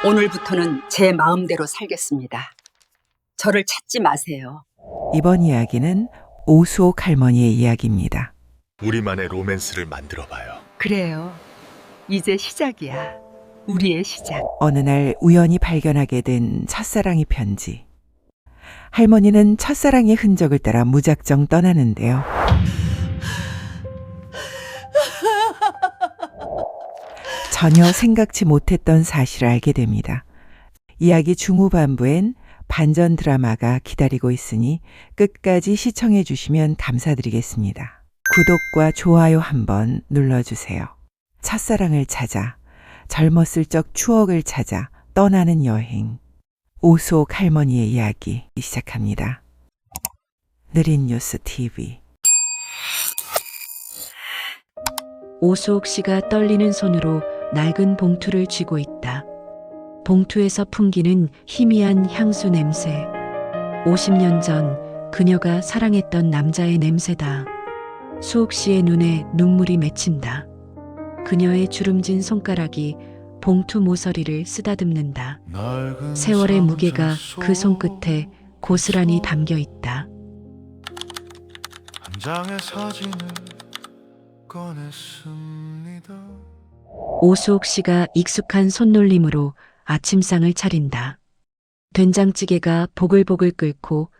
오늘부터는 제 마음대로 살겠습니다. 저를 찾지 마세요. 이번 이야기는 오수옥 할머니의 이야기입니다. 우리만의 로맨스를 만들어봐요. 그래요. 이제 시작이야. 우리의 시작. 어느 날 우연히 발견하게 된 첫사랑의 편지. 할머니는 첫사랑의 흔적을 따라 무작정 떠나는데요. 전혀 생각지 못했던 사실을 알게 됩니다. 이야기 중후반부엔 반전 드라마가 기다리고 있으니 끝까지 시청해 주시면 감사드리겠습니다. 구독과 좋아요 한번 눌러주세요. 첫사랑을 찾아, 젊었을 적 추억을 찾아 떠나는 여행. 오수옥 할머니의 이야기 시작합니다. 느린뉴스 TV. 오수옥 씨가 떨리는 손으로 낡은 봉투를 쥐고 있다. 봉투에서 풍기는 희미한 향수 냄새. 50년 전 그녀가 사랑했던 남자의 냄새다. 수옥 씨의 눈에 눈물이 맺힌다. 그녀의 주름진 손가락이 봉투 모서리를 쓰다듬는다. 세월의 무게가 그 손끝에 고스란히 담겨 있다. 한 장의 사진을 꺼냈습니다. 오수옥 씨가 익숙한 손놀림으로 아침상을 차린다. 된장찌개가 보글보글 끓고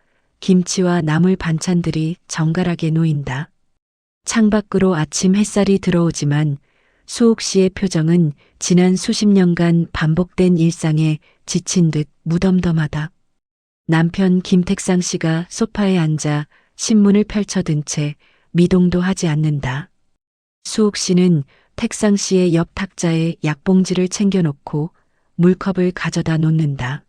김치와 나물 반찬들이 정갈하게 놓인다. 창밖으로 아침 햇살이 들어오지만 수옥 씨의 표정은 지난 수십 년간 반복된 일상에 지친 듯 무덤덤하다. 남편 김택상 씨가 소파에 앉아 신문을 펼쳐든 채 미동도 하지 않는다. 수옥 씨는 택상 씨의 옆 탁자에 약봉지를 챙겨놓고 물컵을 가져다 놓는다.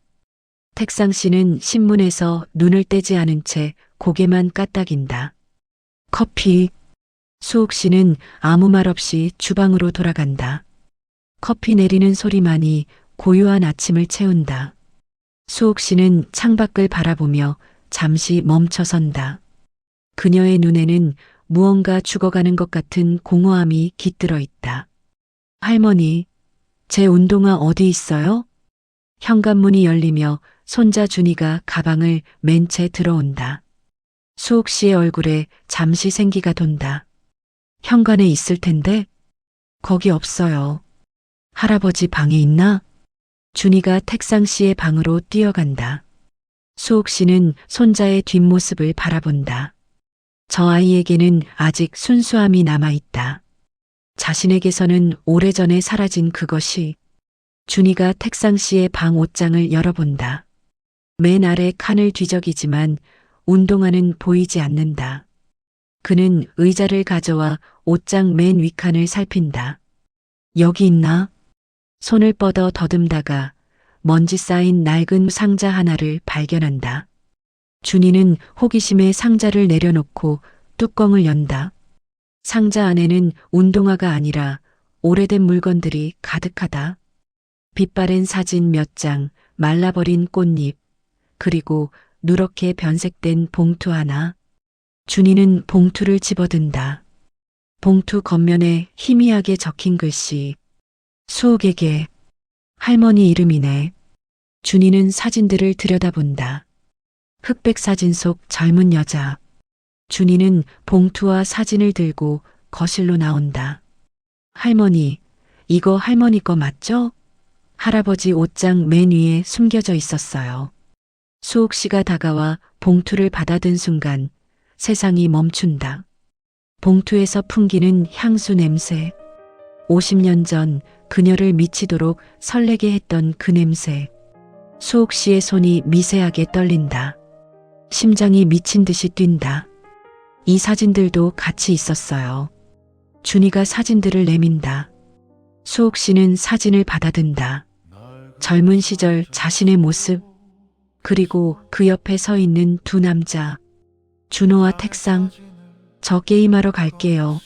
택상 씨는 신문에서 눈을 떼지 않은 채 고개만 까딱인다. 커피. 수옥 씨는 아무 말 없이 주방으로 돌아간다. 커피 내리는 소리만이 고요한 아침을 채운다. 수옥 씨는 창밖을 바라보며 잠시 멈춰선다. 그녀의 눈에는 무언가 죽어가는 것 같은 공허함이 깃들어 있다. 할머니, 제 운동화 어디 있어요? 현관문이 열리며 손자 준이가 가방을 맨 채 들어온다. 수옥 씨의 얼굴에 잠시 생기가 돈다. 현관에 있을 텐데? 거기 없어요. 할아버지 방에 있나? 준이가 택상 씨의 방으로 뛰어간다. 수옥 씨는 손자의 뒷모습을 바라본다. 저 아이에게는 아직 순수함이 남아있다. 자신에게서는 오래전에 사라진 그것이. 준이가 택상 씨의 방 옷장을 열어본다. 맨 아래 칸을 뒤적이지만 운동화는 보이지 않는다. 그는 의자를 가져와 옷장 맨 윗칸을 살핀다. 여기 있나? 손을 뻗어 더듬다가 먼지 쌓인 낡은 상자 하나를 발견한다. 준이는 호기심에 상자를 내려놓고 뚜껑을 연다. 상자 안에는 운동화가 아니라 오래된 물건들이 가득하다. 빛바랜 사진 몇 장, 말라버린 꽃잎, 그리고 누렇게 변색된 봉투 하나. 준이는 봉투를 집어든다. 봉투 겉면에 희미하게 적힌 글씨. 수옥에게. 할머니 이름이네. 준이는 사진들을 들여다본다. 흑백 사진 속 젊은 여자. 준이는 봉투와 사진을 들고 거실로 나온다. 할머니, 이거 할머니 거 맞죠? 할아버지 옷장 맨 위에 숨겨져 있었어요. 수옥 씨가 다가와 봉투를 받아든 순간 세상이 멈춘다. 봉투에서 풍기는 향수 냄새. 50년 전 그녀를 미치도록 설레게 했던 그 냄새. 수옥 씨의 손이 미세하게 떨린다. 심장이 미친 듯이 뛴다. 이 사진들도 같이 있었어요. 준이가 사진들을 내민다. 수옥 씨는 사진을 받아든다. 젊은 시절 자신의 모습, 그리고 그 옆에 서 있는 두 남자. 준호와 택상. 저 게임하러 갈게요.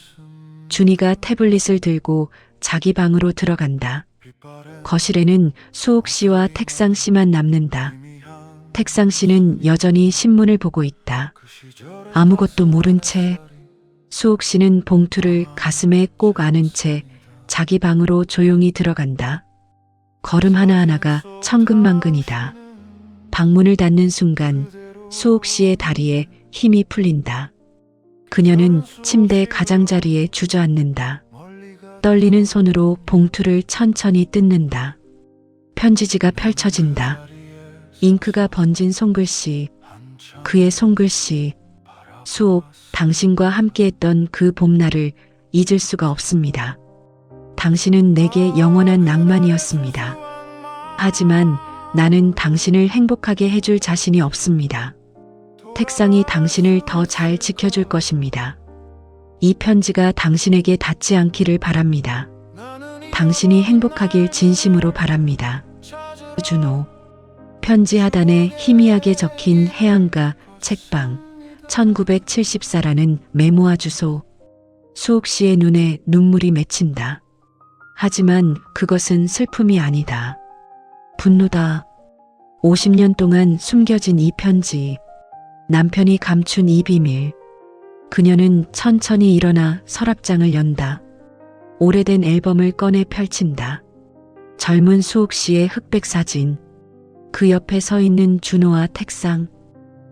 준이가 태블릿을 들고 자기 방으로 들어간다. 거실에는 수옥 씨와 택상 씨만 남는다. 택상 씨는 여전히 신문을 보고 있다. 아무것도 모른 채. 수옥 씨는 봉투를 가슴에 꼭 안은 채 자기 방으로 조용히 들어간다. 걸음 하나하나가 천근만근이다. 방문을 닫는 순간 수옥 씨의 다리에 힘이 풀린다. 그녀는 침대 가장자리에 주저앉는다. 떨리는 손으로 봉투를 천천히 뜯는다. 편지지가 펼쳐진다. 잉크가 번진 손글씨, 그의 손글씨. 수옥, 당신과 함께했던 그 봄날을 잊을 수가 없습니다. 당신은 내게 영원한 낭만이었습니다. 하지만 나는 당신을 행복하게 해줄 자신이 없습니다. 택상이 당신을 더 잘 지켜줄 것입니다. 이 편지가 당신에게 닿지 않기를 바랍니다. 당신이 행복하길 진심으로 바랍니다. 준호. 편지 하단에 희미하게 적힌 해안가 책방 1974라는 메모와 주소. 수옥 씨의 눈에 눈물이 맺힌다. 하지만 그것은 슬픔이 아니다. 분노다. 50년 동안 숨겨진 이 편지. 남편이 감춘 이 비밀. 그녀는 천천히 일어나 서랍장을 연다. 오래된 앨범을 꺼내 펼친다. 젊은 수옥 씨의 흑백 사진. 그 옆에 서 있는 준호와 택상.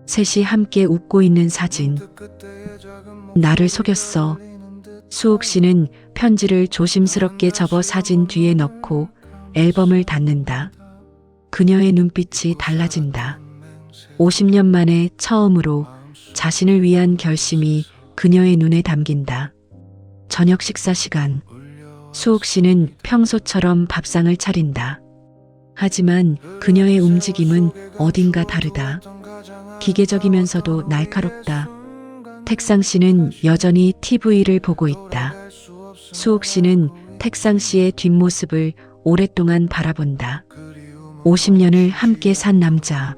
셋이 함께 웃고 있는 사진. 나를 속였어. 수옥 씨는 편지를 조심스럽게 접어 사진 뒤에 넣고 앨범을 닫는다. 그녀의 눈빛이 달라진다. 50년 만에 처음으로 자신을 위한 결심이 그녀의 눈에 담긴다. 저녁 식사 시간. 수옥 씨는 평소처럼 밥상을 차린다. 하지만 그녀의 움직임은 어딘가 다르다. 기계적이면서도 날카롭다. 택상 씨는 여전히 TV를 보고 있다. 수옥 씨는 택상 씨의 뒷모습을 오랫동안 바라본다. 50년을 함께 산 남자.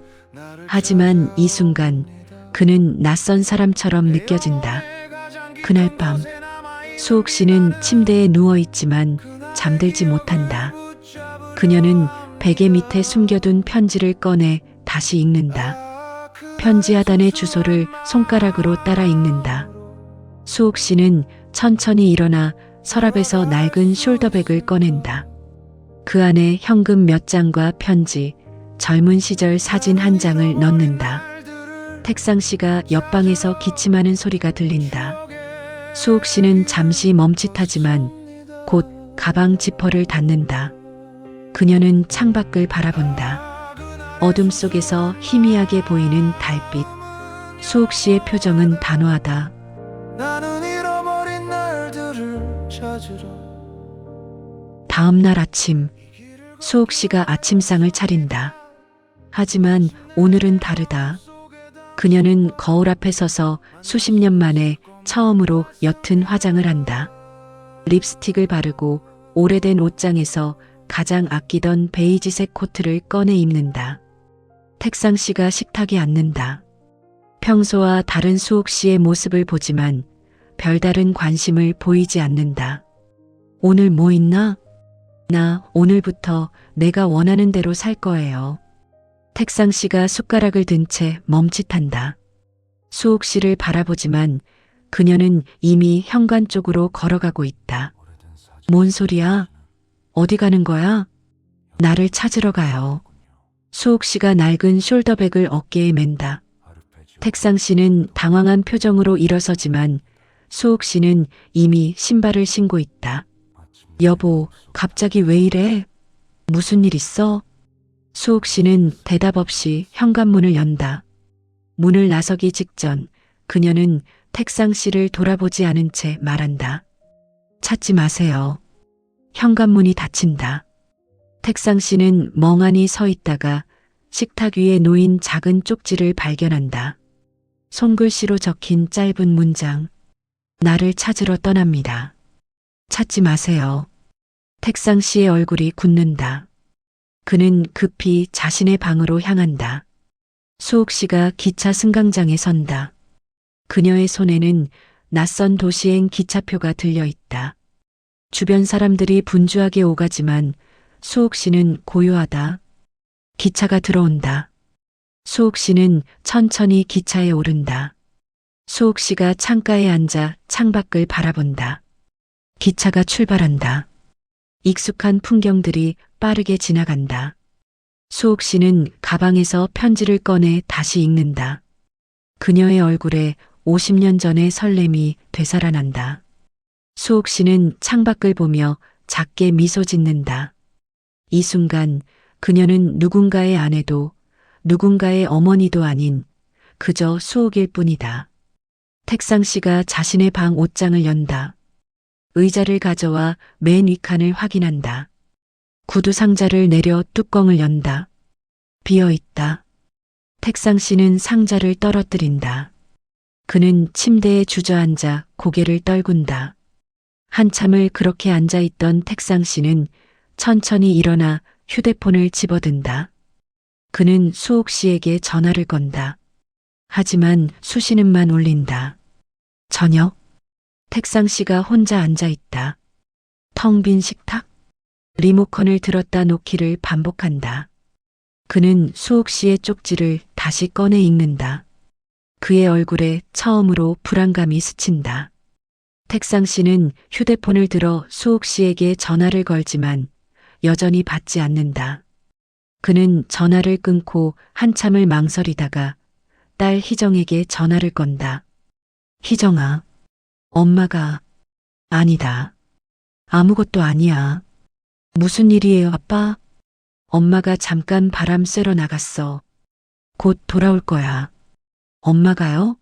하지만 이 순간 그는 낯선 사람처럼 느껴진다. 그날 밤 수옥 씨는 침대에 누워 있지만 잠들지 못한다. 그녀는 베개 밑에 숨겨둔 편지를 꺼내 다시 읽는다. 편지 하단의 주소를 손가락으로 따라 읽는다. 수옥 씨는 천천히 일어나 서랍에서 낡은 숄더백을 꺼낸다. 그 안에 현금 몇 장과 편지, 젊은 시절 사진 한 장을 넣는다. 택상 씨가 옆방에서 기침하는 소리가 들린다. 수옥 씨는 잠시 멈칫하지만 곧 가방 지퍼를 닫는다. 그녀는 창밖을 바라본다. 어둠 속에서 희미하게 보이는 달빛. 수옥 씨의 표정은 단호하다. 나는 잃어버린 날들을 찾으러 다음 날 아침, 수옥 씨가 아침상을 차린다. 하지만 오늘은 다르다. 그녀는 거울 앞에 서서 수십 년 만에 처음으로 옅은 화장을 한다. 립스틱을 바르고 오래된 옷장에서 가장 아끼던 베이지색 코트를 꺼내 입는다. 택상 씨가 식탁에 앉는다. 평소와 다른 수옥 씨의 모습을 보지만 별다른 관심을 보이지 않는다. 오늘 뭐 있나? 나 오늘부터 내가 원하는 대로 살 거예요. 택상 씨가 숟가락을 든 채 멈칫한다. 수옥 씨를 바라보지만 그녀는 이미 현관 쪽으로 걸어가고 있다. 뭔 소리야? 어디 가는 거야? 나를 찾으러 가요. 수옥 씨가 낡은 숄더백을 어깨에 맨다. 택상 씨는 당황한 표정으로 일어서지만 수옥 씨는 이미 신발을 신고 있다. 여보, 갑자기 왜 이래? 무슨 일 있어? 수옥 씨는 대답 없이 현관문을 연다. 문을 나서기 직전 그녀는 택상 씨를 돌아보지 않은 채 말한다. 찾지 마세요. 현관문이 닫힌다. 택상 씨는 멍하니 서 있다가 식탁 위에 놓인 작은 쪽지를 발견한다. 손글씨로 적힌 짧은 문장. 나를 찾으러 떠납니다. 찾지 마세요. 택상 씨의 얼굴이 굳는다. 그는 급히 자신의 방으로 향한다. 수옥 씨가 기차 승강장에 선다. 그녀의 손에는 낯선 도시행 기차표가 들려 있다. 주변 사람들이 분주하게 오가지만 수옥 씨는 고요하다. 기차가 들어온다. 수옥 씨는 천천히 기차에 오른다. 수옥 씨가 창가에 앉아 창밖을 바라본다. 기차가 출발한다. 익숙한 풍경들이 빠르게 지나간다. 수옥 씨는 가방에서 편지를 꺼내 다시 읽는다. 그녀의 얼굴에 50년 전의 설렘이 되살아난다. 수옥 씨는 창밖을 보며 작게 미소 짓는다. 이 순간 그녀는 누군가의 아내도 누군가의 어머니도 아닌 그저 수옥일 뿐이다. 택상 씨가 자신의 방 옷장을 연다. 의자를 가져와 맨 윗칸을 확인한다. 구두 상자를 내려 뚜껑을 연다. 비어 있다. 택상 씨는 상자를 떨어뜨린다. 그는 침대에 주저앉아 고개를 떨군다. 한참을 그렇게 앉아있던 택상 씨는 천천히 일어나 휴대폰을 집어든다. 그는 수옥 씨에게 전화를 건다. 하지만 수신음만 울린다. 저녁? 택상 씨가 혼자 앉아있다. 텅 빈 식탁? 리모컨을 들었다 놓기를 반복한다. 그는 수옥 씨의 쪽지를 다시 꺼내 읽는다. 그의 얼굴에 처음으로 불안감이 스친다. 택상 씨는 휴대폰을 들어 수옥 씨에게 전화를 걸지만 여전히 받지 않는다. 그는 전화를 끊고 한참을 망설이다가 딸 희정에게 전화를 건다. 희정아, 엄마가 아니다. 아무것도 아니야. 무슨 일이에요, 아빠? 엄마가 잠깐 바람 쐬러 나갔어. 곧 돌아올 거야. 엄마가요?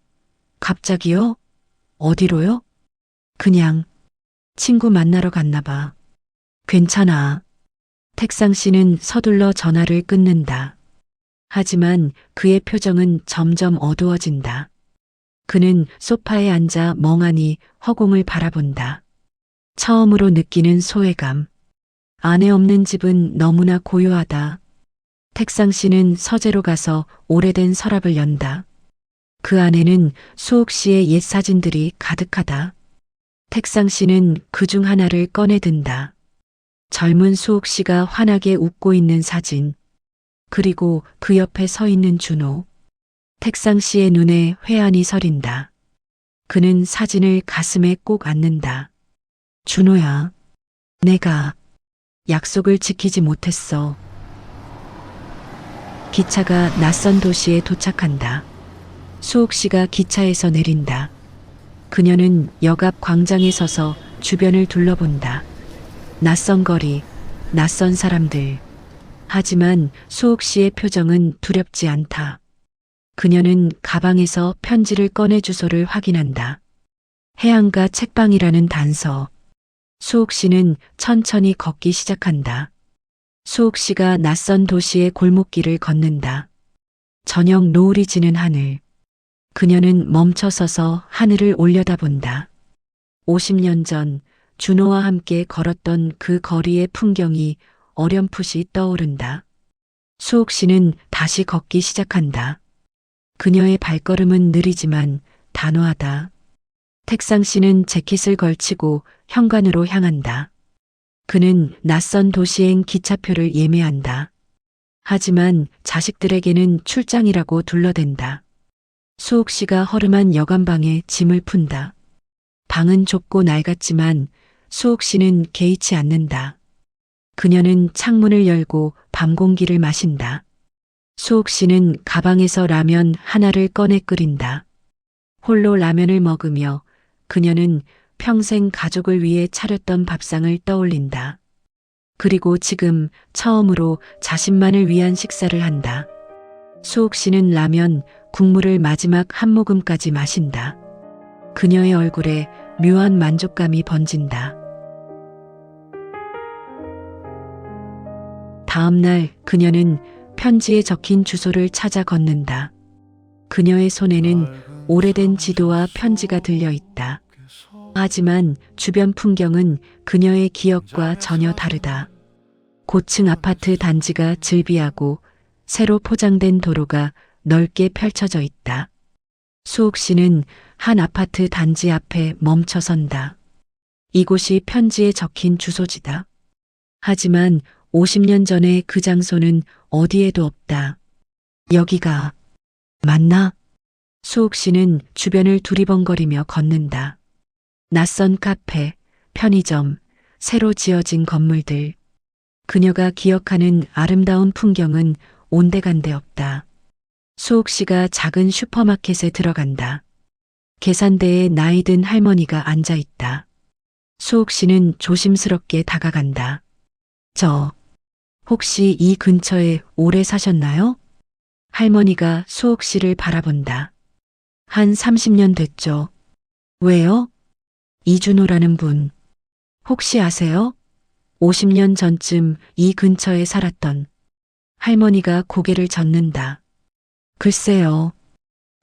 갑자기요? 어디로요? 그냥 친구 만나러 갔나 봐. 괜찮아. 택상 씨는 서둘러 전화를 끊는다. 하지만 그의 표정은 점점 어두워진다. 그는 소파에 앉아 멍하니 허공을 바라본다. 처음으로 느끼는 소외감. 아내 없는 집은 너무나 고요하다. 택상 씨는 서재로 가서 오래된 서랍을 연다. 그 안에는 수옥 씨의 옛 사진들이 가득하다. 택상 씨는 그중 하나를 꺼내든다. 젊은 수옥 씨가 환하게 웃고 있는 사진. 그리고 그 옆에 서 있는 준호. 택상 씨의 눈에 회한이 서린다. 그는 사진을 가슴에 꼭 안는다. 준호야, 내가 약속을 지키지 못했어. 기차가 낯선 도시에 도착한다. 수옥 씨가 기차에서 내린다. 그녀는 역 앞 광장에 서서 주변을 둘러본다. 낯선 거리, 낯선 사람들. 하지만 수옥 씨의 표정은 두렵지 않다. 그녀는 가방에서 편지를 꺼내 주소를 확인한다. 해안가 책방이라는 단서. 수옥 씨는 천천히 걷기 시작한다. 수옥 씨가 낯선 도시의 골목길을 걷는다. 저녁 노을이 지는 하늘. 그녀는 멈춰서서 하늘을 올려다본다. 50년 전 준호와 함께 걸었던 그 거리의 풍경이 어렴풋이 떠오른다. 수옥 씨는 다시 걷기 시작한다. 그녀의 발걸음은 느리지만 단호하다. 택상 씨는 재킷을 걸치고 현관으로 향한다. 그는 낯선 도시행 기차표를 예매한다. 하지만 자식들에게는 출장이라고 둘러댄다. 수옥 씨가 허름한 여관방에 짐을 푼다. 방은 좁고 낡았지만 수옥 씨는 개의치 않는다. 그녀는 창문을 열고 밤 공기를 마신다. 수옥 씨는 가방에서 라면 하나를 꺼내 끓인다. 홀로 라면을 먹으며 그녀는 평생 가족을 위해 차렸던 밥상을 떠올린다. 그리고 지금 처음으로 자신만을 위한 식사를 한다. 수옥 씨는 라면, 국물을 마지막 한 모금까지 마신다. 그녀의 얼굴에 묘한 만족감이 번진다. 다음 날 그녀는 편지에 적힌 주소를 찾아 걷는다. 그녀의 손에는 오래된 지도와 편지가 들려 있다. 하지만 주변 풍경은 그녀의 기억과 전혀 다르다. 고층 아파트 단지가 즐비하고 새로 포장된 도로가 넓게 펼쳐져 있다. 수옥 씨는 한 아파트 단지 앞에 멈춰 선다. 이곳이 편지에 적힌 주소지다. 하지만 50년 전의 그 장소는 어디에도 없다. 여기가 맞나? 수옥 씨는 주변을 두리번거리며 걷는다. 낯선 카페, 편의점, 새로 지어진 건물들. 그녀가 기억하는 아름다운 풍경은 온데간데 없다. 수옥 씨가 작은 슈퍼마켓에 들어간다. 계산대에 나이 든 할머니가 앉아 있다. 수옥 씨는 조심스럽게 다가간다. 혹시 이 근처에 오래 사셨나요? 할머니가 수옥 씨를 바라본다. 한 30년 됐죠. 왜요? 이준호라는 분. 혹시 아세요? 50년 전쯤 이 근처에 살았던. 할머니가 고개를 젓는다. 글쎄요.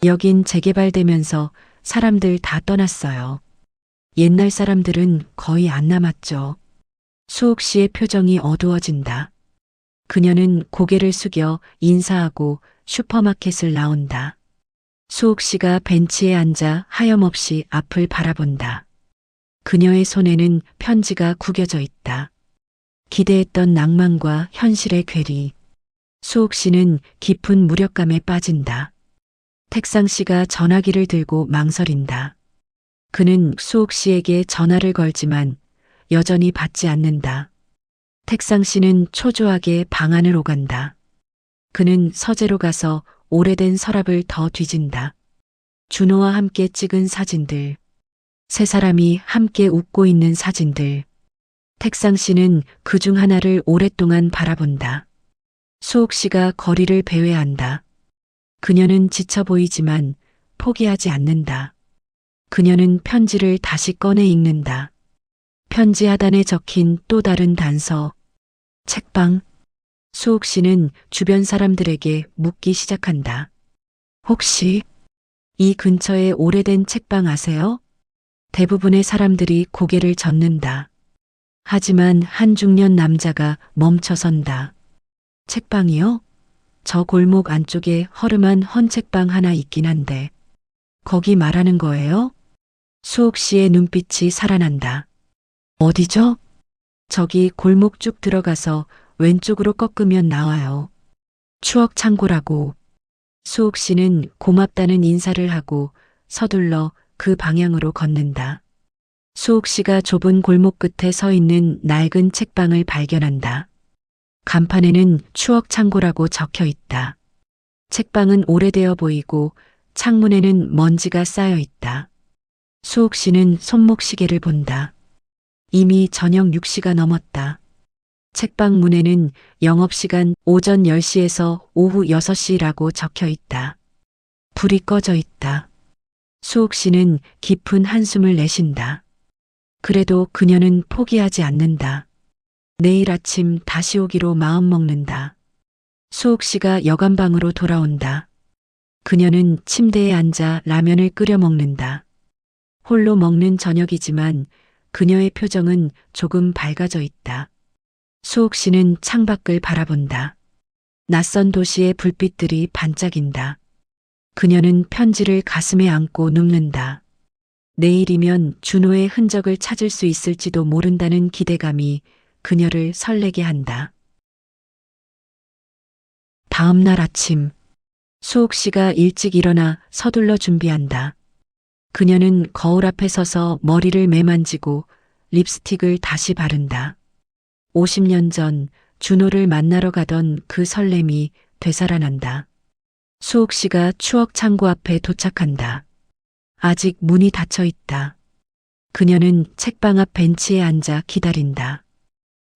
여긴 재개발되면서 사람들 다 떠났어요. 옛날 사람들은 거의 안 남았죠. 수옥 씨의 표정이 어두워진다. 그녀는 고개를 숙여 인사하고 슈퍼마켓을 나온다. 수옥 씨가 벤치에 앉아 하염없이 앞을 바라본다. 그녀의 손에는 편지가 구겨져 있다. 기대했던 낭만과 현실의 괴리. 수옥 씨는 깊은 무력감에 빠진다. 택상 씨가 전화기를 들고 망설인다. 그는 수옥 씨에게 전화를 걸지만 여전히 받지 않는다. 택상 씨는 초조하게 방 안을 오간다. 그는 서재로 가서 오래된 서랍을 더 뒤진다. 준호와 함께 찍은 사진들. 세 사람이 함께 웃고 있는 사진들. 택상 씨는 그 중 하나를 오랫동안 바라본다. 수옥 씨가 거리를 배회한다. 그녀는 지쳐 보이지만 포기하지 않는다. 그녀는 편지를 다시 꺼내 읽는다. 편지 하단에 적힌 또 다른 단서. 책방. 수옥 씨는 주변 사람들에게 묻기 시작한다. 혹시 이 근처에 오래된 책방 아세요? 대부분의 사람들이 고개를 젓는다. 하지만 한 중년 남자가 멈춰선다. 책방이요? 저 골목 안쪽에 허름한 헌책방 하나 있긴 한데. 거기 말하는 거예요? 수옥 씨의 눈빛이 살아난다. 어디죠? 저기 골목 쭉 들어가서 왼쪽으로 꺾으면 나와요. 추억 창고라고. 수옥 씨는 고맙다는 인사를 하고 서둘러 그 방향으로 걷는다. 수옥 씨가 좁은 골목 끝에 서 있는 낡은 책방을 발견한다. 간판에는 추억 창고라고 적혀 있다. 책방은 오래되어 보이고 창문에는 먼지가 쌓여 있다. 수옥 씨는 손목 시계를 본다. 이미 저녁 6시가 넘었다. 책방 문에는 영업시간 오전 10시에서 오후 6시라고 적혀 있다. 불이 꺼져 있다. 수옥 씨는 깊은 한숨을 내쉰다. 그래도 그녀는 포기하지 않는다. 내일 아침 다시 오기로 마음먹는다. 수옥 씨가 여관방으로 돌아온다. 그녀는 침대에 앉아 라면을 끓여 먹는다. 홀로 먹는 저녁이지만 그녀의 표정은 조금 밝아져 있다. 수옥 씨는 창밖을 바라본다. 낯선 도시의 불빛들이 반짝인다. 그녀는 편지를 가슴에 안고 눕는다. 내일이면 준호의 흔적을 찾을 수 있을지도 모른다는 기대감이 그녀를 설레게 한다. 다음 날 아침, 수옥 씨가 일찍 일어나 서둘러 준비한다. 그녀는 거울 앞에 서서 머리를 매만지고 립스틱을 다시 바른다. 50년 전 준호를 만나러 가던 그 설렘이 되살아난다. 수옥 씨가 추억 창고 앞에 도착한다. 아직 문이 닫혀 있다. 그녀는 책방 앞 벤치에 앉아 기다린다.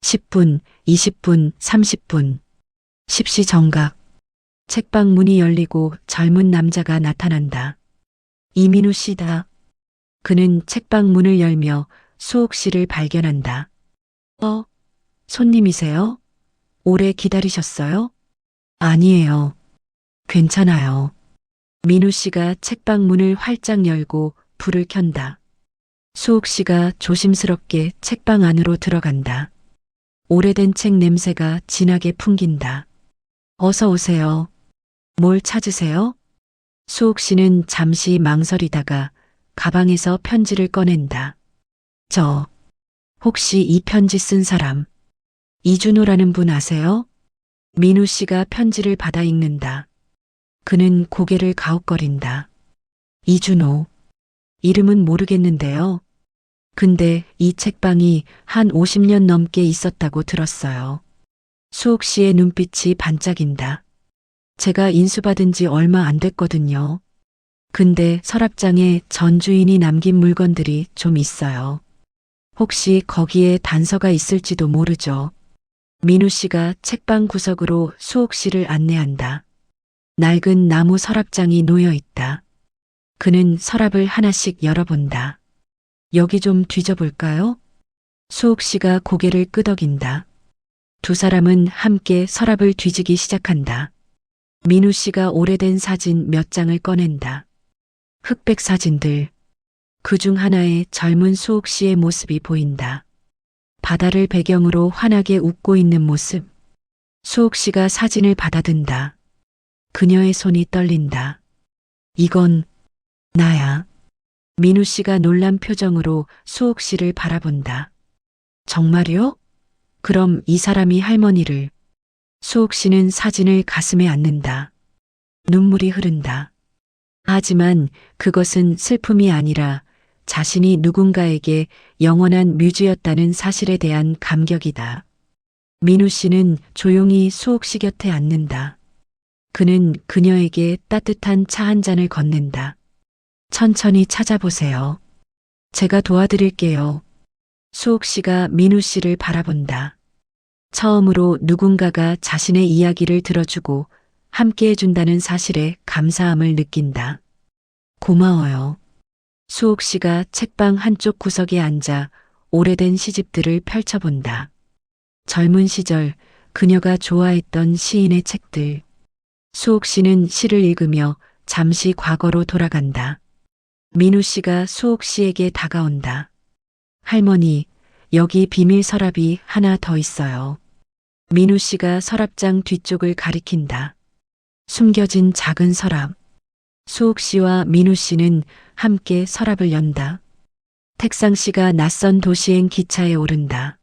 10분, 20분, 30분. 10시 정각. 책방 문이 열리고 젊은 남자가 나타난다. 이민우 씨다. 그는 책방 문을 열며 수옥 씨를 발견한다. 손님이세요? 오래 기다리셨어요? 아니에요. 괜찮아요. 민우 씨가 책방 문을 활짝 열고 불을 켠다. 수옥 씨가 조심스럽게 책방 안으로 들어간다. 오래된 책 냄새가 진하게 풍긴다. 어서 오세요. 뭘 찾으세요? 수옥 씨는 잠시 망설이다가 가방에서 편지를 꺼낸다. 혹시 이 편지 쓴 사람 이준호라는 분 아세요? 민우 씨가 편지를 받아 읽는다. 그는 고개를 가웃거린다. 이준호. 이름은 모르겠는데요. 근데 이 책방이 한 50년 넘게 있었다고 들었어요. 수옥 씨의 눈빛이 반짝인다. 제가 인수받은 지 얼마 안 됐거든요. 근데 서랍장에 전 주인이 남긴 물건들이 좀 있어요. 혹시 거기에 단서가 있을지도 모르죠. 민우 씨가 책방 구석으로 수옥 씨를 안내한다. 낡은 나무 서랍장이 놓여 있다. 그는 서랍을 하나씩 열어본다. 여기 좀 뒤져볼까요? 수옥 씨가 고개를 끄덕인다. 두 사람은 함께 서랍을 뒤지기 시작한다. 민우 씨가 오래된 사진 몇 장을 꺼낸다. 흑백 사진들. 그중 하나에 젊은 수옥 씨의 모습이 보인다. 바다를 배경으로 환하게 웃고 있는 모습. 수옥 씨가 사진을 받아든다. 그녀의 손이 떨린다. 이건 나야. 민우 씨가 놀란 표정으로 수옥 씨를 바라본다. 정말요? 그럼 이 사람이 할머니를. 수옥 씨는 사진을 가슴에 안는다. 눈물이 흐른다. 하지만 그것은 슬픔이 아니라 자신이 누군가에게 영원한 뮤즈였다는 사실에 대한 감격이다. 민우 씨는 조용히 수옥 씨 곁에 앉는다. 그는 그녀에게 따뜻한 차 한 잔을 건넨다. 천천히 찾아보세요. 제가 도와드릴게요. 수옥 씨가 민우 씨를 바라본다. 처음으로 누군가가 자신의 이야기를 들어주고 함께 해준다는 사실에 감사함을 느낀다. 고마워요. 수옥 씨가 책방 한쪽 구석에 앉아 오래된 시집들을 펼쳐본다. 젊은 시절 그녀가 좋아했던 시인의 책들. 수옥 씨는 시를 읽으며 잠시 과거로 돌아간다. 민우 씨가 수옥 씨에게 다가온다. 할머니, 여기 비밀 서랍이 하나 더 있어요. 민우 씨가 서랍장 뒤쪽을 가리킨다. 숨겨진 작은 서랍. 수옥 씨와 민우 씨는 함께 서랍을 연다. 택상 씨가 낯선 도시행 기차에 오른다.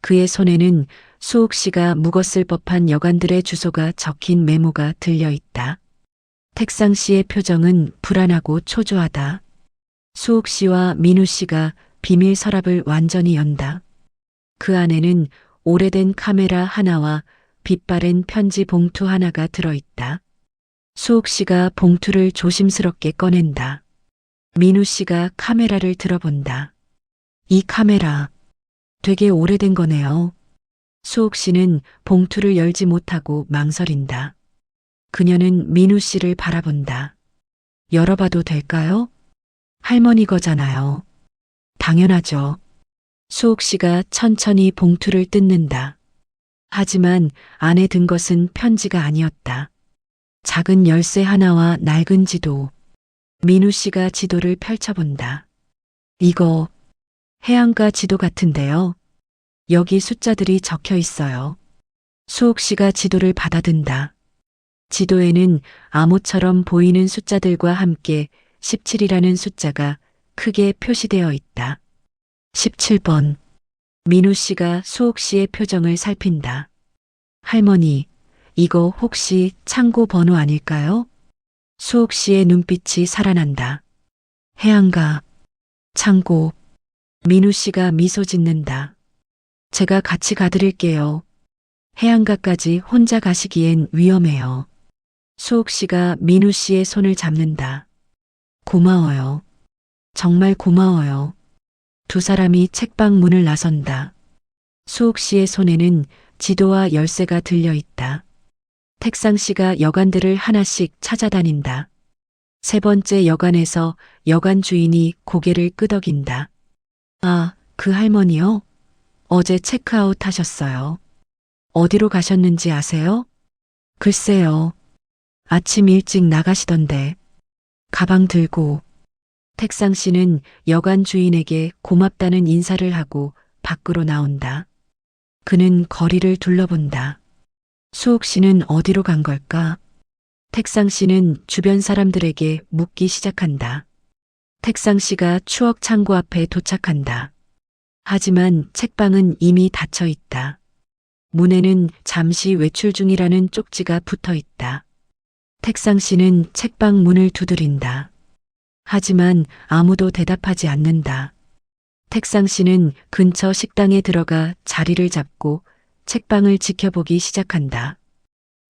그의 손에는 수옥 씨가 묵었을 법한 여관들의 주소가 적힌 메모가 들려 있다. 택상 씨의 표정은 불안하고 초조하다. 수옥 씨와 민우 씨가 비밀 서랍을 완전히 연다. 그 안에는 오래된 카메라 하나와 빛바랜 편지 봉투 하나가 들어있다. 수옥 씨가 봉투를 조심스럽게 꺼낸다. 민우 씨가 카메라를 들어본다. 이 카메라 되게 오래된 거네요. 수옥 씨는 봉투를 열지 못하고 망설인다. 그녀는 민우 씨를 바라본다. 열어봐도 될까요? 할머니 거잖아요. 당연하죠. 수옥 씨가 천천히 봉투를 뜯는다. 하지만 안에 든 것은 편지가 아니었다. 작은 열쇠 하나와 낡은 지도. 민우 씨가 지도를 펼쳐본다. 이거 해안가 지도 같은데요. 여기 숫자들이 적혀 있어요. 수옥 씨가 지도를 받아든다. 지도에는 암호처럼 보이는 숫자들과 함께 17이라는 숫자가 크게 표시되어 있다. 17번. 민우 씨가 수옥 씨의 표정을 살핀다. 할머니, 이거 혹시 창고 번호 아닐까요? 수옥 씨의 눈빛이 살아난다. 해안가, 창고. 민우 씨가 미소 짓는다. 제가 같이 가드릴게요. 해안가까지 혼자 가시기엔 위험해요. 수옥 씨가 민우 씨의 손을 잡는다. 고마워요. 정말 고마워요. 두 사람이 책방 문을 나선다. 수옥 씨의 손에는 지도와 열쇠가 들려 있다. 택상 씨가 여관들을 하나씩 찾아다닌다. 세 번째 여관에서 여관 주인이 고개를 끄덕인다. 아, 그 할머니요? 어제 체크아웃 하셨어요. 어디로 가셨는지 아세요? 글쎄요. 아침 일찍 나가시던데. 가방 들고. 택상 씨는 여관 주인에게 고맙다는 인사를 하고 밖으로 나온다. 그는 거리를 둘러본다. 수옥 씨는 어디로 간 걸까? 택상 씨는 주변 사람들에게 묻기 시작한다. 택상 씨가 추억 창고 앞에 도착한다. 하지만 책방은 이미 닫혀 있다. 문에는 잠시 외출 중이라는 쪽지가 붙어 있다. 택상 씨는 책방 문을 두드린다. 하지만 아무도 대답하지 않는다. 택상 씨는 근처 식당에 들어가 자리를 잡고 책방을 지켜보기 시작한다.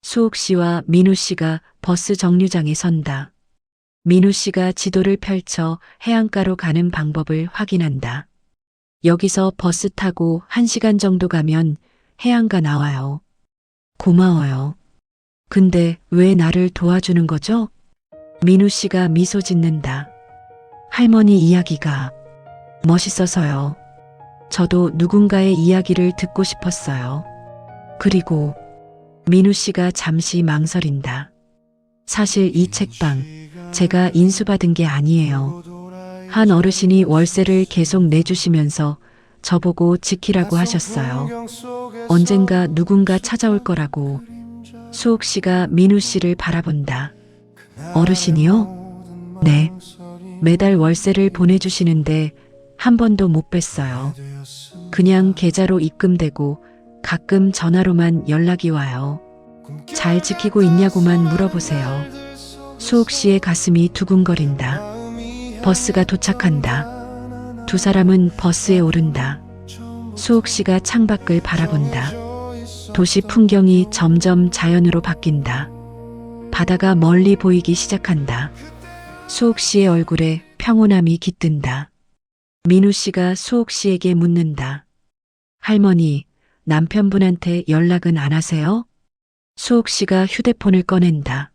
수옥 씨와 민우 씨가 버스 정류장에 선다. 민우 씨가 지도를 펼쳐 해안가로 가는 방법을 확인한다. 여기서 버스 타고 1시간 정도 가면 해안가 나와요. 고마워요. 근데 왜 나를 도와주는 거죠? 민우 씨가 미소 짓는다. 할머니 이야기가 멋있어서요. 저도 누군가의 이야기를 듣고 싶었어요. 그리고 민우 씨가 잠시 망설인다. 사실 이 책방 제가 인수받은 게 아니에요. 한 어르신이 월세를 계속 내주시면서 저보고 지키라고 하셨어요. 언젠가 누군가 찾아올 거라고. 수옥 씨가 민우 씨를 바라본다. 어르신이요? 네. 매달 월세를 보내주시는데 한 번도 못 뵀어요. 그냥 계좌로 입금되고 가끔 전화로만 연락이 와요. 잘 지키고 있냐고만 물어보세요. 수옥 씨의 가슴이 두근거린다. 버스가 도착한다. 두 사람은 버스에 오른다. 수옥 씨가 창밖을 바라본다. 도시 풍경이 점점 자연으로 바뀐다. 바다가 멀리 보이기 시작한다. 수옥 씨의 얼굴에 평온함이 깃든다. 민우 씨가 수옥 씨에게 묻는다. 할머니, 남편분한테 연락은 안 하세요? 수옥 씨가 휴대폰을 꺼낸다.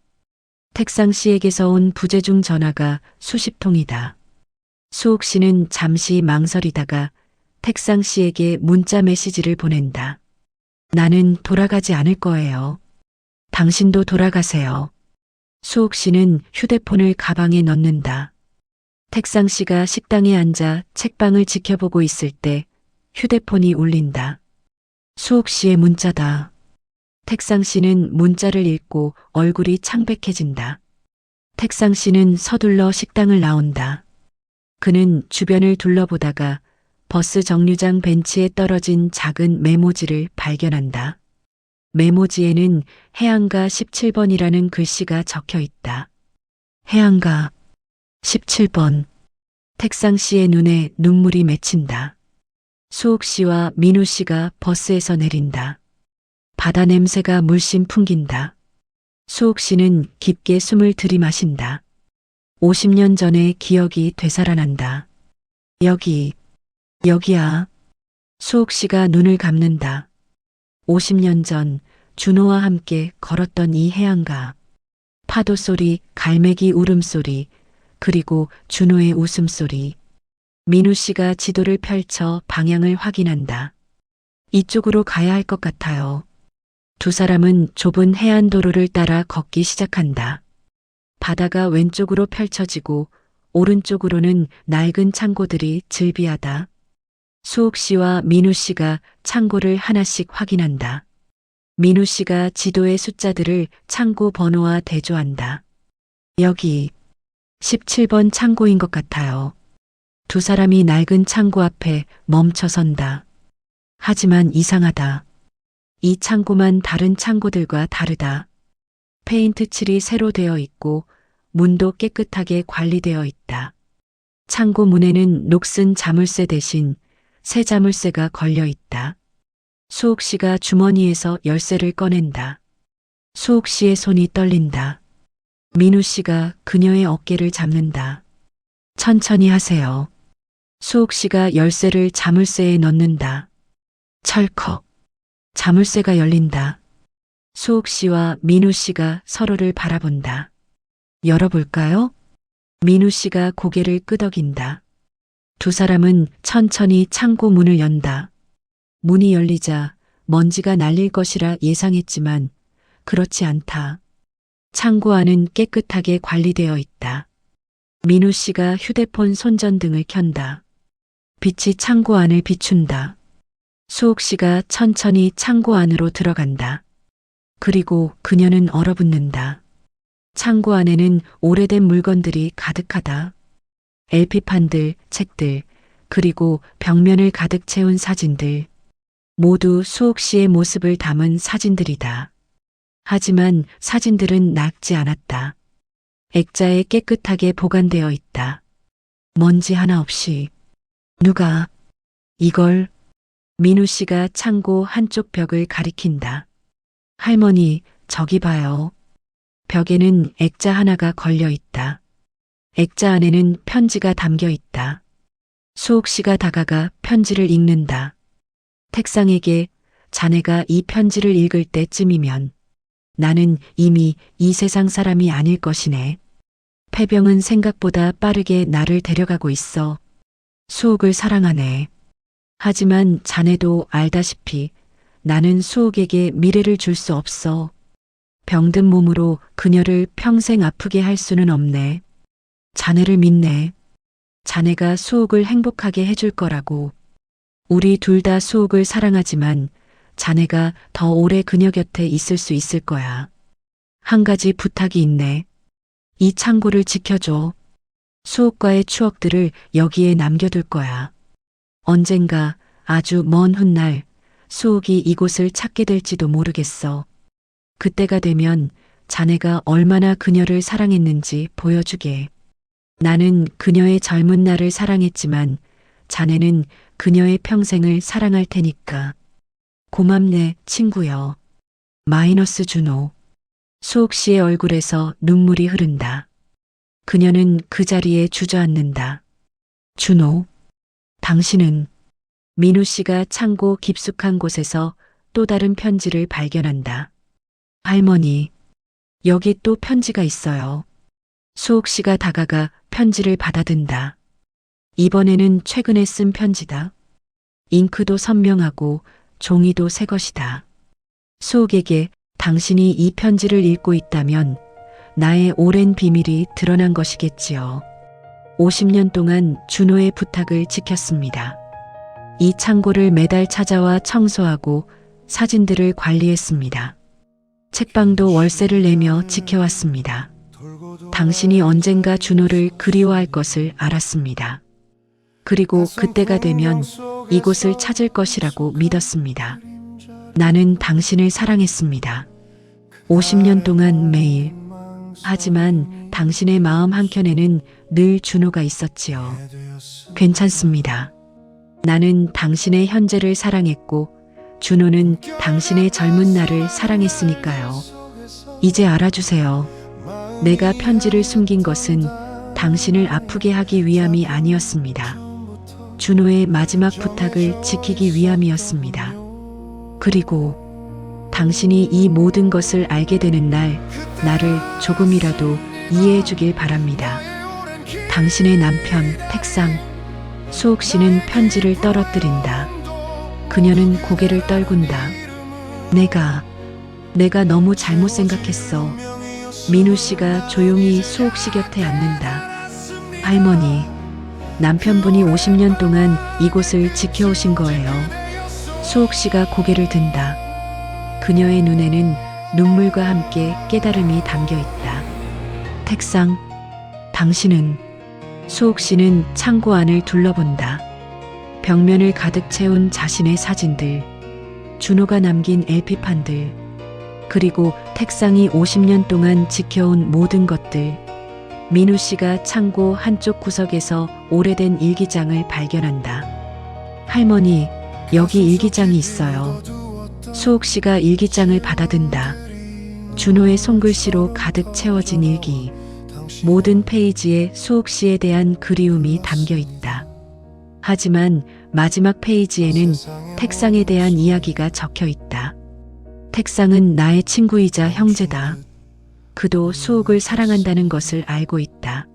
택상 씨에게서 온 부재중 전화가 수십 통이다. 수옥 씨는 잠시 망설이다가 택상 씨에게 문자 메시지를 보낸다. 나는 돌아가지 않을 거예요. 당신도 돌아가세요. 수옥 씨는 휴대폰을 가방에 넣는다. 택상 씨가 식당에 앉아 책방을 지켜보고 있을 때 휴대폰이 울린다. 수옥 씨의 문자다. 택상 씨는 문자를 읽고 얼굴이 창백해진다. 택상 씨는 서둘러 식당을 나온다. 그는 주변을 둘러보다가 버스 정류장 벤치에 떨어진 작은 메모지를 발견한다. 메모지에는 해안가 17번이라는 글씨가 적혀 있다. 해안가 17번. 택상 씨의 눈에 눈물이 맺힌다. 수옥 씨와 민우 씨가 버스에서 내린다. 바다 냄새가 물씬 풍긴다. 수옥 씨는 깊게 숨을 들이마신다. 50년 전의 기억이 되살아난다. 여기야. 수옥 씨가 눈을 감는다. 50년 전 준호와 함께 걸었던 이 해안가. 파도 소리, 갈매기 울음소리, 그리고 준호의 웃음소리. 민우 씨가 지도를 펼쳐 방향을 확인한다. 이쪽으로 가야 할 것 같아요. 두 사람은 좁은 해안도로를 따라 걷기 시작한다. 바다가 왼쪽으로 펼쳐지고 오른쪽으로는 낡은 창고들이 즐비하다. 수옥 씨와 민우 씨가 창고를 하나씩 확인한다. 민우 씨가 지도의 숫자들을 창고 번호와 대조한다. 여기 17번 창고인 것 같아요. 두 사람이 낡은 창고 앞에 멈춰선다. 하지만 이상하다. 이 창고만 다른 창고들과 다르다. 페인트 칠이 새로 되어 있고 문도 깨끗하게 관리되어 있다. 창고 문에는 녹슨 자물쇠 대신 새 자물쇠가 걸려 있다. 수옥 씨가 주머니에서 열쇠를 꺼낸다. 수옥 씨의 손이 떨린다. 민우 씨가 그녀의 어깨를 잡는다. 천천히 하세요. 수옥 씨가 열쇠를 자물쇠에 넣는다. 철컥. 자물쇠가 열린다. 수옥 씨와 민우 씨가 서로를 바라본다. 열어볼까요? 민우 씨가 고개를 끄덕인다. 두 사람은 천천히 창고 문을 연다. 문이 열리자 먼지가 날릴 것이라 예상했지만 그렇지 않다. 창고 안은 깨끗하게 관리되어 있다. 민우 씨가 휴대폰 손전등을 켠다. 빛이 창고 안을 비춘다. 수옥 씨가 천천히 창고 안으로 들어간다. 그리고 그녀는 얼어붙는다. 창고 안에는 오래된 물건들이 가득하다. LP판들, 책들, 그리고 벽면을 가득 채운 사진들. 모두 수옥 씨의 모습을 담은 사진들이다. 하지만 사진들은 낡지 않았다. 액자에 깨끗하게 보관되어 있다. 먼지 하나 없이. 누가 이걸 민우 씨가 창고 한쪽 벽을 가리킨다. 할머니, 저기 봐요. 벽에는 액자 하나가 걸려 있다. 액자 안에는 편지가 담겨 있다. 수옥 씨가 다가가 편지를 읽는다. 택상에게 자네가 이 편지를 읽을 때쯤이면 나는 이미 이 세상 사람이 아닐 것이네. 폐병은 생각보다 빠르게 나를 데려가고 있어. 수옥을 사랑하네. 하지만 자네도 알다시피 나는 수옥에게 미래를 줄 수 없어. 병든 몸으로 그녀를 평생 아프게 할 수는 없네. 자네를 믿네. 자네가 수옥을 행복하게 해줄 거라고. 우리 둘 다 수옥을 사랑하지만 자네가 더 오래 그녀 곁에 있을 수 있을 거야. 한 가지 부탁이 있네. 이 창고를 지켜줘. 수옥과의 추억들을 여기에 남겨둘 거야. 언젠가 아주 먼 훗날 수옥이 이곳을 찾게 될지도 모르겠어. 그때가 되면 자네가 얼마나 그녀를 사랑했는지 보여주게. 나는 그녀의 젊은 날을 사랑했지만 자네는 그녀의 평생을 사랑할 테니까. 고맙네, 친구여. 마이너스 준호. 수옥 씨의 얼굴에서 눈물이 흐른다. 그녀는 그 자리에 주저앉는다. 준호, 당신은. 민우 씨가 창고 깊숙한 곳에서 또 다른 편지를 발견한다. 할머니, 여기 또 편지가 있어요. 수옥 씨가 다가가 편지를 받아든다. 이번에는 최근에 쓴 편지다. 잉크도 선명하고 종이도 새 것이다. 수옥에게 당신이 이 편지를 읽고 있다면 나의 오랜 비밀이 드러난 것이겠지요. 50년 동안 준호의 부탁을 지켰습니다. 이 창고를 매달 찾아와 청소하고 사진들을 관리했습니다. 책방도 월세를 내며 지켜왔습니다. 당신이 언젠가 준호를 그리워할 것을 알았습니다. 그리고 그때가 되면 이곳을 찾을 것이라고 믿었습니다. 나는 당신을 사랑했습니다. 50년 동안 매일. 하지만 당신의 마음 한켠에는 늘 준호가 있었지요. 괜찮습니다. 나는 당신의 현재를 사랑했고 준호는 당신의 젊은 날을 사랑했으니까요. 이제 알아주세요. 내가 편지를 숨긴 것은 당신을 아프게 하기 위함이 아니었습니다. 준호의 마지막 부탁을 지키기 위함이었습니다. 그리고 당신이 이 모든 것을 알게 되는 날, 나를 조금이라도 이해해 주길 바랍니다. 당신의 남편, 택상. 수옥 씨는 편지를 떨어뜨린다. 그녀는 고개를 떨군다. 내가 너무 잘못 생각했어. 민우 씨가 조용히 수옥 씨 곁에 앉는다. 할머니, 남편분이 50년 동안 이곳을 지켜오신 거예요. 수옥 씨가 고개를 든다. 그녀의 눈에는 눈물과 함께 깨달음이 담겨 있다. 택상, 당신은. 수옥 씨는 창고 안을 둘러본다. 벽면을 가득 채운 자신의 사진들, 준호가 남긴 LP판들, 그리고 택상이 50년 동안 지켜온 모든 것들. 민우 씨가 창고 한쪽 구석에서 오래된 일기장을 발견한다. 할머니, 여기 일기장이 있어요. 수옥 씨가 일기장을 받아든다. 준호의 손글씨로 가득 채워진 일기. 모든 페이지에 수옥 씨에 대한 그리움이 담겨 있다. 하지만 마지막 페이지에는 택상에 대한 이야기가 적혀 있다. 택상은 나의 친구이자 형제다. 그도 수옥을 사랑한다는 것을 알고 있다.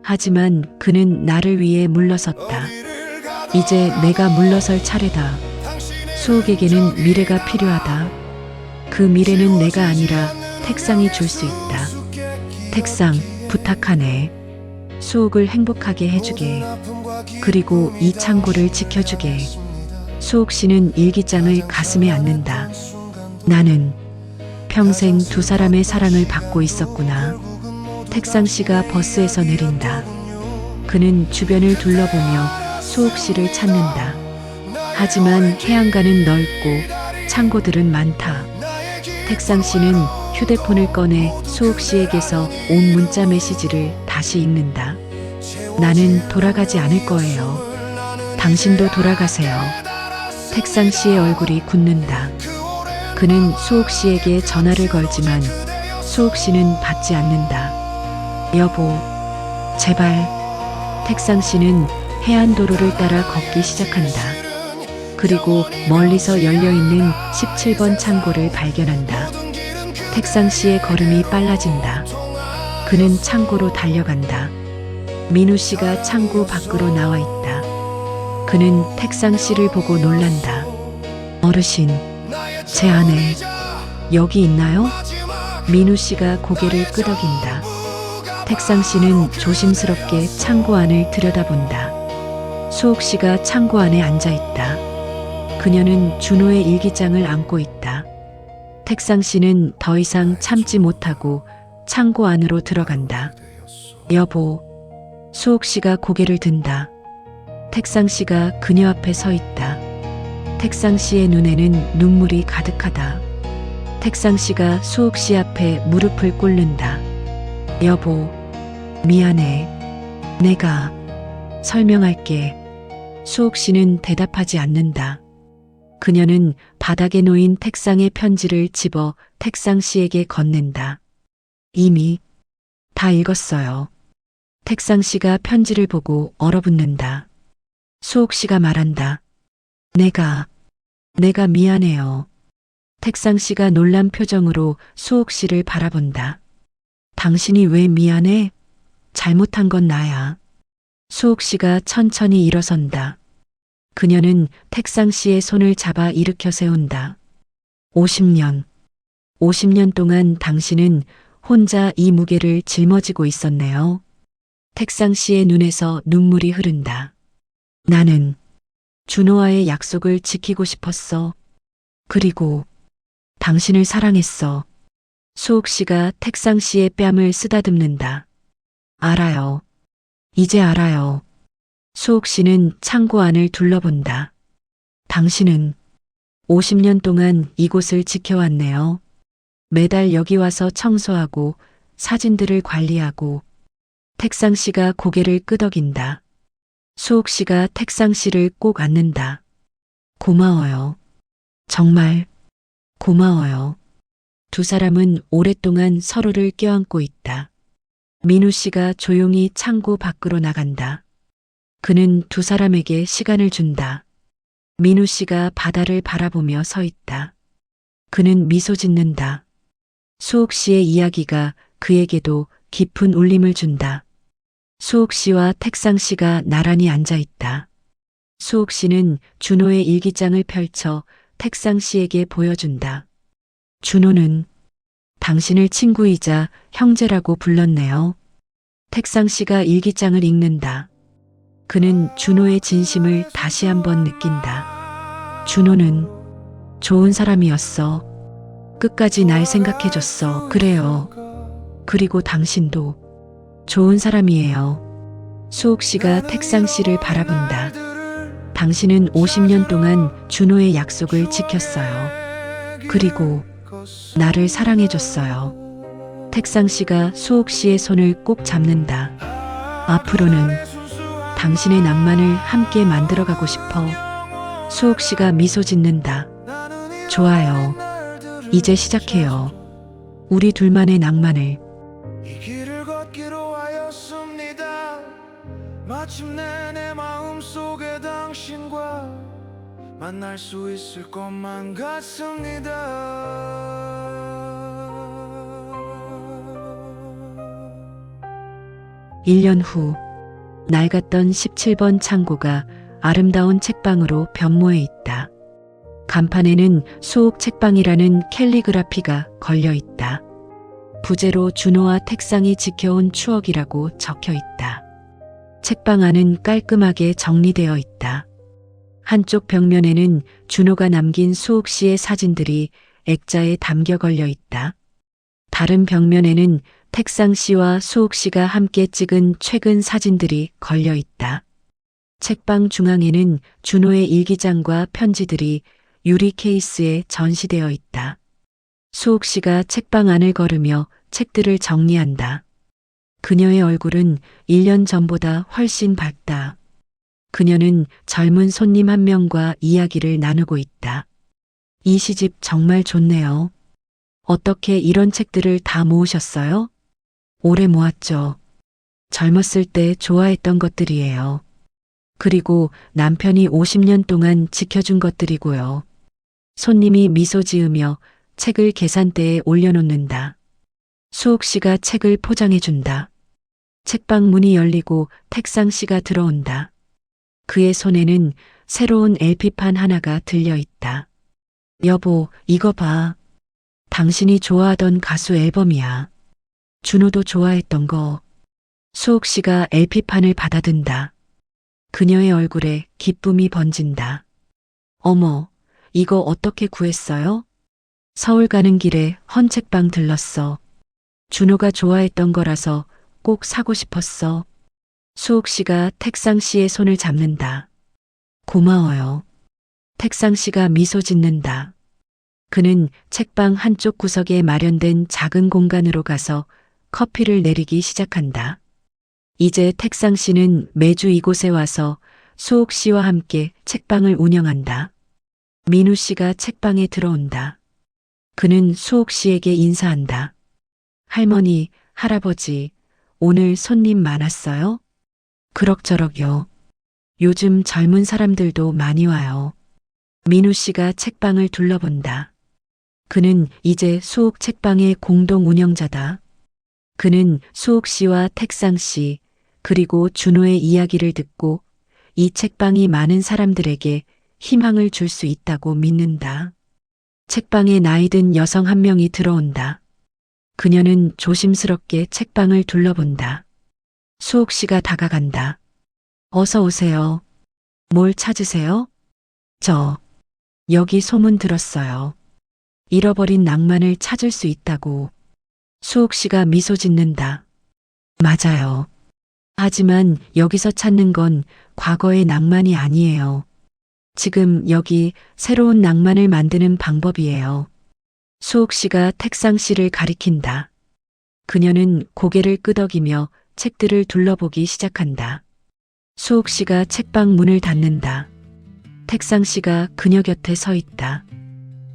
하지만 그는 나를 위해 물러섰다. 이제 내가 물러설 차례다. 수옥에게는 미래가 필요하다. 그 미래는 내가 아니라 택상이 줄 수 있다. 택상, 부탁하네. 수옥을 행복하게 해주게. 그리고 이 창고를 지켜주게. 수옥 씨는 일기장을 가슴에 안는다. 나는 평생 두 사람의 사랑을 받고 있었구나. 택상 씨가 버스에서 내린다. 그는 주변을 둘러보며 수옥 씨를 찾는다. 하지만 해안가는 넓고 창고들은 많다. 택상 씨는 휴대폰을 꺼내 수옥 씨에게서 온 문자 메시지를 다시 읽는다. 나는 돌아가지 않을 거예요. 당신도 돌아가세요. 택상 씨의 얼굴이 굳는다. 그는 수옥 씨에게 전화를 걸지만 수옥 씨는 받지 않는다. 여보, 제발. 택상 씨는 해안도로를 따라 걷기 시작한다. 그리고 멀리서 열려있는 17번 창고를 발견한다. 택상 씨의 걸음이 빨라진다. 그는 창고로 달려간다. 민우 씨가 창고 밖으로 나와 있다. 그는 택상 씨를 보고 놀란다. 어르신, 제 아내, 여기 있나요? 민우 씨가 고개를 끄덕인다. 택상 씨는 조심스럽게 창고 안을 들여다본다. 수옥 씨가 창고 안에 앉아 있다. 그녀는 준호의 일기장을 안고 있다. 택상 씨는 더 이상 참지 못하고 창고 안으로 들어간다. 여보, 수옥 씨가 고개를 든다. 택상 씨가 그녀 앞에 서 있다. 택상 씨의 눈에는 눈물이 가득하다. 택상 씨가 수옥 씨 앞에 무릎을 꿇는다. 여보, 미안해. 내가 설명할게. 수옥 씨는 대답하지 않는다. 그녀는 바닥에 놓인 택상의 편지를 집어 택상 씨에게 건넨다. 이미 다 읽었어요. 택상 씨가 편지를 보고 얼어붙는다. 수옥 씨가 말한다. 내가 미안해요. 택상 씨가 놀란 표정으로 수옥 씨를 바라본다. 당신이 왜 미안해? 잘못한 건 나야. 수옥 씨가 천천히 일어선다. 그녀는 택상 씨의 손을 잡아 일으켜 세운다. 50년 동안 당신은 혼자 이 무게를 짊어지고 있었네요. 택상 씨의 눈에서 눈물이 흐른다. 나는 준호와의 약속을 지키고 싶었어. 그리고 당신을 사랑했어. 수옥 씨가 택상 씨의 뺨을 쓰다듬는다. 알아요. 이제 알아요. 수옥 씨는 창고 안을 둘러본다. 당신은 50년 동안 이곳을 지켜왔네요. 매달 여기 와서 청소하고 사진들을 관리하고. 택상 씨가 고개를 끄덕인다. 수옥 씨가 택상 씨를 꼭 안는다. 고마워요. 정말 고마워요. 두 사람은 오랫동안 서로를 껴안고 있다. 민우 씨가 조용히 창고 밖으로 나간다. 그는 두 사람에게 시간을 준다. 민우 씨가 바다를 바라보며 서 있다. 그는 미소 짓는다. 수옥 씨의 이야기가 그에게도 깊은 울림을 준다. 수옥 씨와 택상 씨가 나란히 앉아 있다. 수옥 씨는 준호의 일기장을 펼쳐 택상 씨에게 보여준다. 준호는 당신을 친구이자 형제라고 불렀네요. 택상 씨가 일기장을 읽는다. 그는 준호의 진심을 다시 한번 느낀다. 준호는 좋은 사람이었어. 끝까지 날 생각해줬어. 그래요. 그리고 당신도 좋은 사람이에요. 수옥 씨가 택상 씨를 바라본다. 당신은 50년 동안 준호의 약속을 지켰어요. 그리고 나를 사랑해줬어요. 택상 씨가 수옥 씨의 손을 꼭 잡는다. 앞으로는 당신의 낭만을 함께 만들어가고 싶어. 수옥 씨가 미소 짓는다. 좋아요. 이제 시작해요. 우리 둘만의 낭만을. 이 길을 걷기로 하였습니다. 마침내 내 마음속에 당신과 만날 수 있을 것만 같습니다. 1년 후 낡았던 17번 창고가 아름다운 책방으로 변모해 있다. 간판에는 수옥 책방이라는 캘리그라피가 걸려 있다. 부제로 준호와 택상이 지켜온 추억이라고 적혀 있다. 책방 안은 깔끔하게 정리되어 있다. 한쪽 벽면에는 준호가 남긴 수옥 씨의 사진들이 액자에 담겨 걸려 있다. 다른 벽면에는 택상 씨와 수옥 씨가 함께 찍은 최근 사진들이 걸려 있다. 책방 중앙에는 준호의 일기장과 편지들이 유리 케이스에 전시되어 있다. 수옥 씨가 책방 안을 걸으며 책들을 정리한다. 그녀의 얼굴은 1년 전보다 훨씬 밝다. 그녀는 젊은 손님 한 명과 이야기를 나누고 있다. 이 시집 정말 좋네요. 어떻게 이런 책들을 다 모으셨어요? 오래 모았죠. 젊었을 때 좋아했던 것들이에요. 그리고 남편이 50년 동안 지켜준 것들이고요. 손님이 미소 지으며 책을 계산대에 올려놓는다. 수옥 씨가 책을 포장해준다. 책방 문이 열리고 택상 씨가 들어온다. 그의 손에는 새로운 LP판 하나가 들려 있다. 여보, 이거 봐. 당신이 좋아하던 가수 앨범이야. 준호도 좋아했던 거. 수옥 씨가 LP판을 받아든다. 그녀의 얼굴에 기쁨이 번진다. 어머, 이거 어떻게 구했어요? 서울 가는 길에 헌책방 들렀어. 준호가 좋아했던 거라서 꼭 사고 싶었어. 수옥 씨가 택상 씨의 손을 잡는다. 고마워요. 택상 씨가 미소 짓는다. 그는 책방 한쪽 구석에 마련된 작은 공간으로 가서 커피를 내리기 시작한다. 이제 택상 씨는 매주 이곳에 와서 수옥 씨와 함께 책방을 운영한다. 민우 씨가 책방에 들어온다. 그는 수옥 씨에게 인사한다. 할머니, 할아버지, 오늘 손님 많았어요? 그럭저럭요. 요즘 젊은 사람들도 많이 와요. 민우 씨가 책방을 둘러본다. 그는 이제 수옥 책방의 공동 운영자다. 그는 수옥 씨와 택상 씨, 그리고 준호의 이야기를 듣고 이 책방이 많은 사람들에게 희망을 줄 수 있다고 믿는다. 책방에 나이든 여성 한 명이 들어온다. 그녀는 조심스럽게 책방을 둘러본다. 수옥 씨가 다가간다. 어서 오세요. 뭘 찾으세요? 여기 소문 들었어요. 잃어버린 낭만을 찾을 수 있다고. 수옥 씨가 미소 짓는다. 맞아요. 하지만 여기서 찾는 건 과거의 낭만이 아니에요. 지금 여기 새로운 낭만을 만드는 방법이에요. 수옥 씨가 택상 씨를 가리킨다. 그녀는 고개를 끄덕이며 책들을 둘러보기 시작한다. 수옥 씨가 책방 문을 닫는다. 택상 씨가 그녀 곁에 서 있다.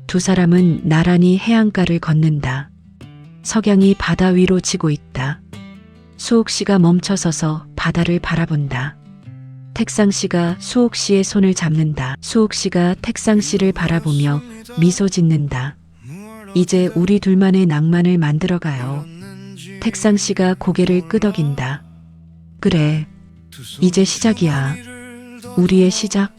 두 사람은 나란히 해안가를 걷는다. 석양이 바다 위로 지고 있다. 수옥 씨가 멈춰서서 바다를 바라본다. 택상 씨가 수옥 씨의 손을 잡는다. 수옥 씨가 택상 씨를 바라보며 미소 짓는다. 이제 우리 둘만의 낭만을 만들어가요. 택상 씨가 고개를 끄덕인다. 그래, 이제 시작이야. 우리의 시작.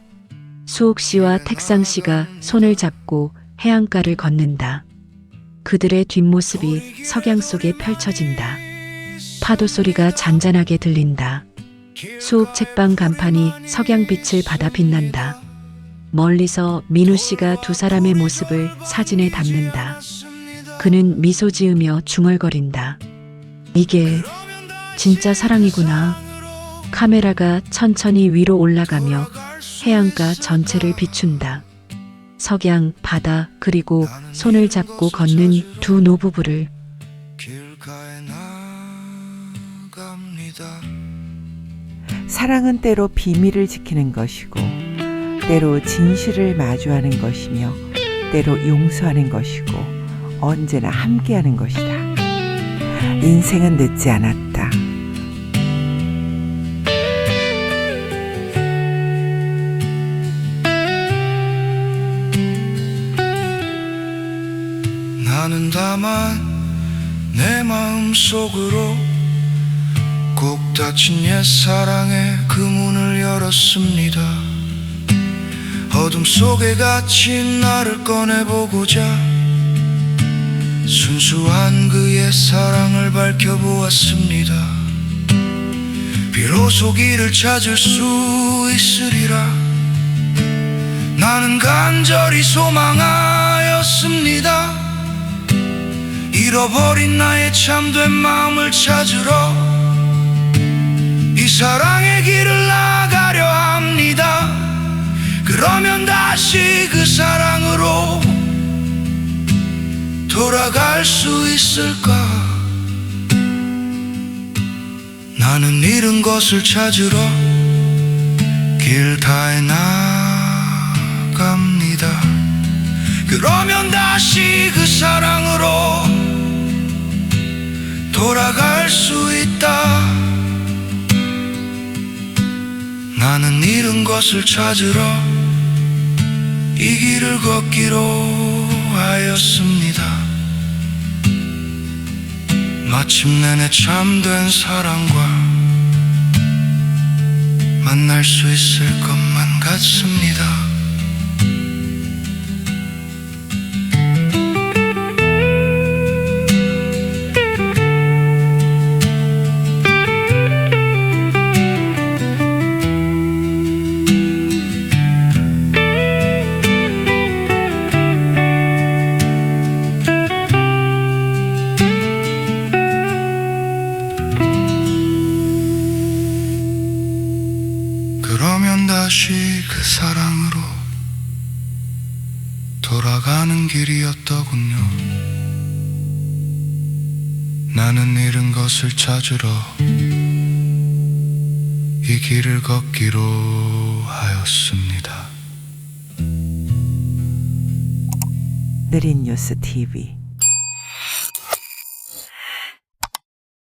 수옥 씨와 택상 씨가 손을 잡고 해안가를 걷는다. 그들의 뒷모습이 석양 속에 펼쳐진다. 파도 소리가 잔잔하게 들린다. 수옥 책방 간판이 석양빛을 받아 빛난다. 멀리서 민우 씨가 두 사람의 모습을 사진에 담는다. 그는 미소 지으며 중얼거린다. 이게 진짜 사랑이구나. 카메라가 천천히 위로 올라가며 해안가 전체를 비춘다. 석양, 바다, 그리고 손을 잡고 걷는 두 노부부를. 길가에 나갑니다. 사랑은 때로 비밀을 지키는 것이고, 때로 진실을 마주하는 것이며, 때로 용서하는 것이고, 언제나 함께하는 것이다. 인생은 늦지 않았다. 나는 다만 내 마음속으로 꼭 닫힌 옛사랑의 그 문을 열었습니다. 어둠 속에 갇힌 나를 꺼내보고자 순수한 그 옛사랑을 밝혀보았습니다. 비로소 길을 찾을 수 있으리라 나는 간절히 소망하였습니다. 잃어버린 나의 참된 마음을 찾으러 이 사랑의 길을 나가려 합니다. 그러면 다시 그 사랑으로 돌아갈 수 있을까? 나는 잃은 것을 찾으러 길 다해 나갑니다. 그러면 다시 그 사랑으로 돌아갈 수 있다. 나는 잃은 것을 찾으러 이 길을 걷기로 하였습니다. 마침내 내 참된 사랑과 만날 수 있을 것만 같습니다. 그러면 다시 그 사랑으로 돌아가는 길이었더군요. 나는 잃은 것을 찾으러 이 길을 걷기로 하였습니다. 느린 뉴스 TV